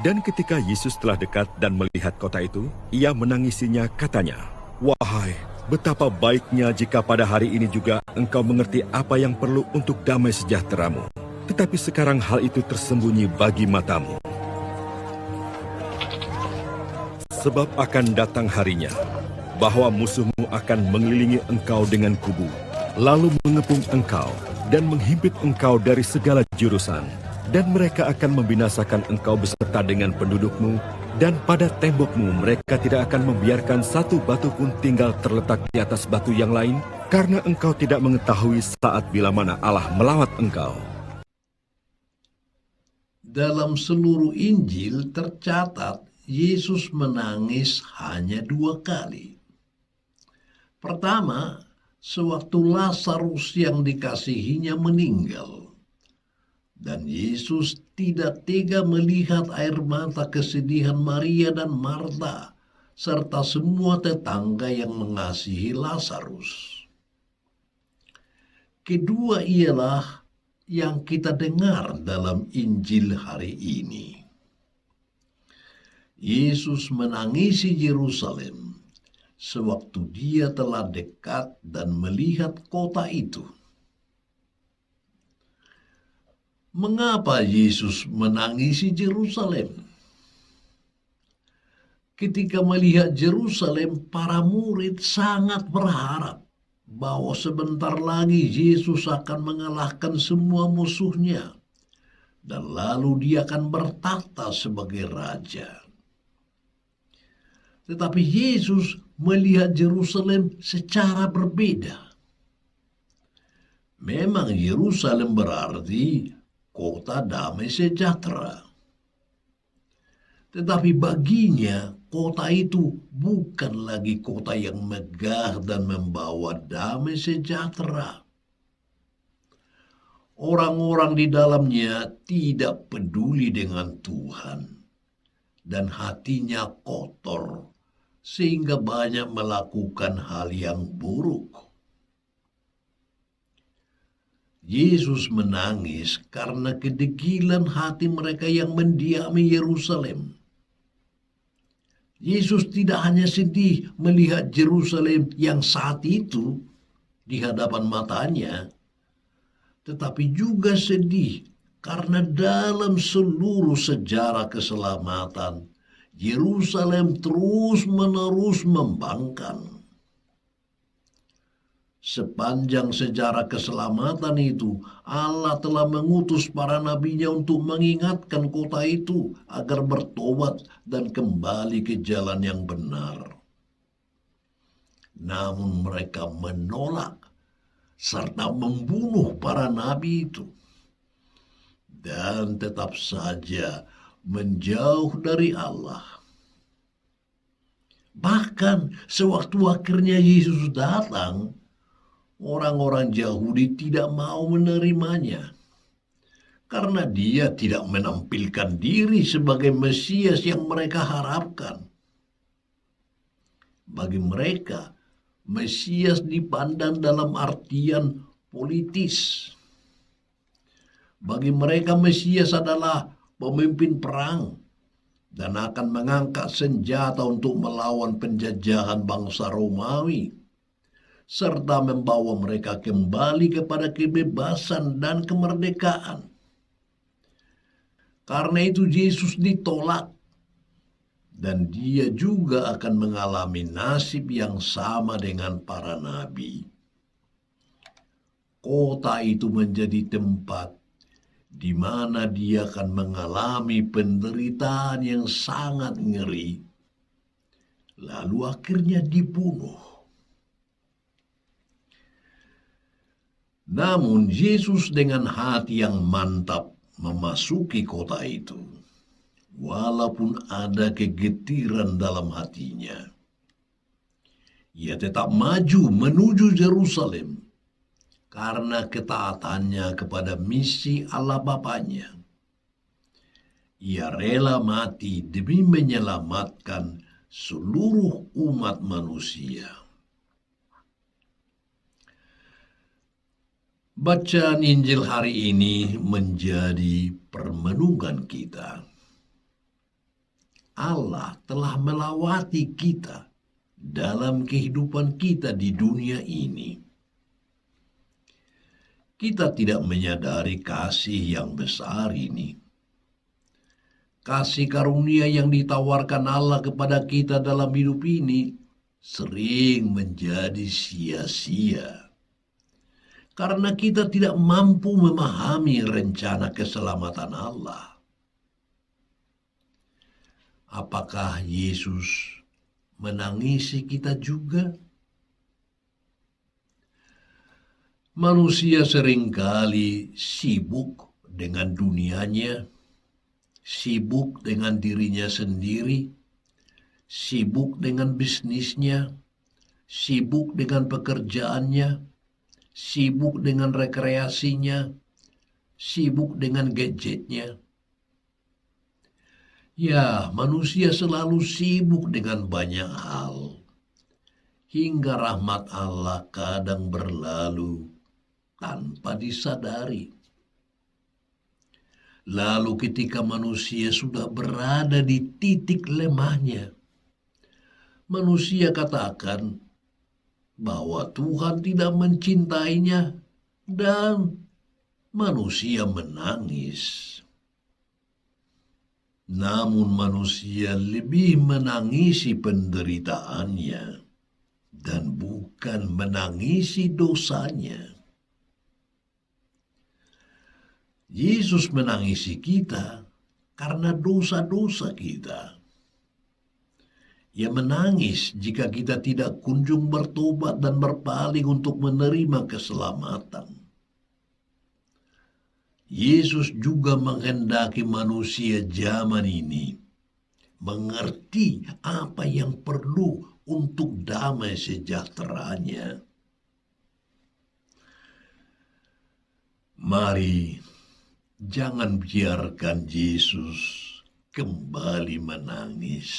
Dan ketika Yesus telah dekat dan melihat kota itu, ia menangisinya katanya, "Wahai, betapa baiknya jika pada hari ini juga engkau mengerti apa yang perlu untuk damai sejahteramu. Tetapi sekarang hal itu tersembunyi bagi matamu. Sebab akan datang harinya, bahwa musuhmu akan mengelilingi engkau dengan kubu, lalu mengepung engkau dan menghimpit engkau dari segala jurusan. Dan mereka akan membinasakan engkau beserta dengan pendudukmu, dan pada tembokmu mereka tidak akan membiarkan satu batu pun tinggal terletak di atas batu yang lain, karena engkau tidak mengetahui saat bila mana Allah melawat engkau." Dalam seluruh Injil tercatat Yesus menangis hanya 2 kali. Pertama, sewaktu Lazarus yang dikasihinya meninggal. Dan Yesus tidak tega melihat air mata kesedihan Maria dan Marta, serta semua tetangga yang mengasihi Lazarus. Kedua ialah yang kita dengar dalam Injil hari ini. Yesus menangisi Yerusalem sewaktu dia telah dekat dan melihat kota itu. Mengapa Yesus menangisi Yerusalem? Ketika melihat Yerusalem, para murid sangat berharap bahwa sebentar lagi Yesus akan mengalahkan semua musuhnya, dan lalu dia akan bertahta sebagai raja. Tetapi Yesus melihat Yerusalem secara berbeda. Memang Yerusalem berarti kota damai sejahtera. Tetapi baginya kota itu bukan lagi kota yang megah dan membawa damai sejahtera. Orang-orang di dalamnya tidak peduli dengan Tuhan dan hatinya kotor sehingga banyak melakukan hal yang buruk. Yesus menangis karena kedegilan hati mereka yang mendiami Yerusalem. Yesus tidak hanya sedih melihat Yerusalem yang saat itu di hadapan matanya, tetapi juga sedih karena dalam seluruh sejarah keselamatan, Yerusalem terus-menerus membangkang. Sepanjang sejarah keselamatan itu, Allah telah mengutus para nabinya untuk mengingatkan kota itu agar bertobat dan kembali ke jalan yang benar. Namun mereka menolak serta membunuh para nabi itu, dan tetap saja menjauh dari Allah. Bahkan sewaktu akhirnya Yesus datang, orang-orang Yahudi tidak mau menerimanya karena dia tidak menampilkan diri sebagai Mesias yang mereka harapkan. Bagi mereka, Mesias dipandang dalam artian politis. Bagi mereka, Mesias adalah pemimpin perang dan akan mengangkat senjata untuk melawan penjajahan bangsa Romawi, serta membawa mereka kembali kepada kebebasan dan kemerdekaan. Karena itu Yesus ditolak, dan dia juga akan mengalami nasib yang sama dengan para nabi. Kota itu menjadi tempat di mana dia akan mengalami penderitaan yang sangat ngeri, lalu akhirnya dibunuh. Namun Yesus dengan hati yang mantap memasuki kota itu, walaupun ada kegetiran dalam hatinya. Ia tetap maju menuju Yerusalem karena ketaatannya kepada misi Allah Bapanya. Ia rela mati demi menyelamatkan seluruh umat manusia. Bacaan Injil hari ini menjadi permenungan kita. Allah telah melawati kita dalam kehidupan kita di dunia ini. Kita tidak menyadari kasih yang besar ini. Kasih karunia yang ditawarkan Allah kepada kita dalam hidup ini sering menjadi sia-sia. Karena kita tidak mampu memahami rencana keselamatan Allah. Apakah Yesus menangisi kita juga? Manusia seringkali sibuk dengan dunianya, sibuk dengan dirinya sendiri, sibuk dengan bisnisnya, sibuk dengan pekerjaannya, sibuk dengan rekreasinya, sibuk dengan gadgetnya. Ya, manusia selalu sibuk dengan banyak hal, hingga rahmat Allah kadang berlalu tanpa disadari. Lalu ketika manusia sudah berada di titik lemahnya, manusia katakan bahwa Tuhan tidak mencintainya dan manusia menangis. Namun manusia lebih menangisi penderitaannya dan bukan menangisi dosanya. Yesus menangisi kita karena dosa-dosa kita. Ia menangis jika kita tidak kunjung bertobat dan berpaling untuk menerima keselamatan. Yesus juga menghendaki manusia zaman ini mengerti apa yang perlu untuk damai sejahteranya. Mari, jangan biarkan Yesus kembali menangis.